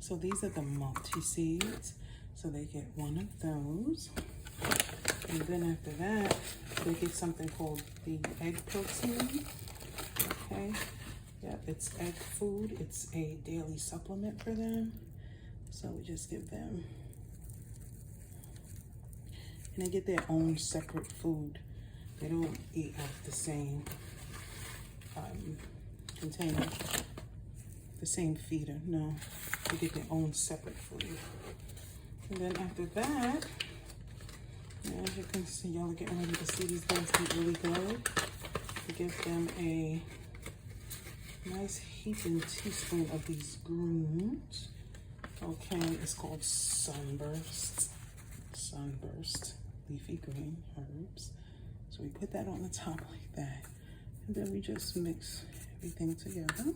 So these are the multi-seeds. So they get one of those. And then after that, they get something called the egg protein. Okay. Yep, it's egg food. It's a daily supplement for them. So we just give them. And they get their own separate food. They don't eat out the same container, the same feeder. No, they get their own separate food. And then after that, as you can see, y'all are getting ready to see these guys eat really good. We give them a nice heaping teaspoon of these greens. Okay, it's called sunburst. Sunburst, leafy green herbs. So we put that on the top like that. And then we just mix everything together.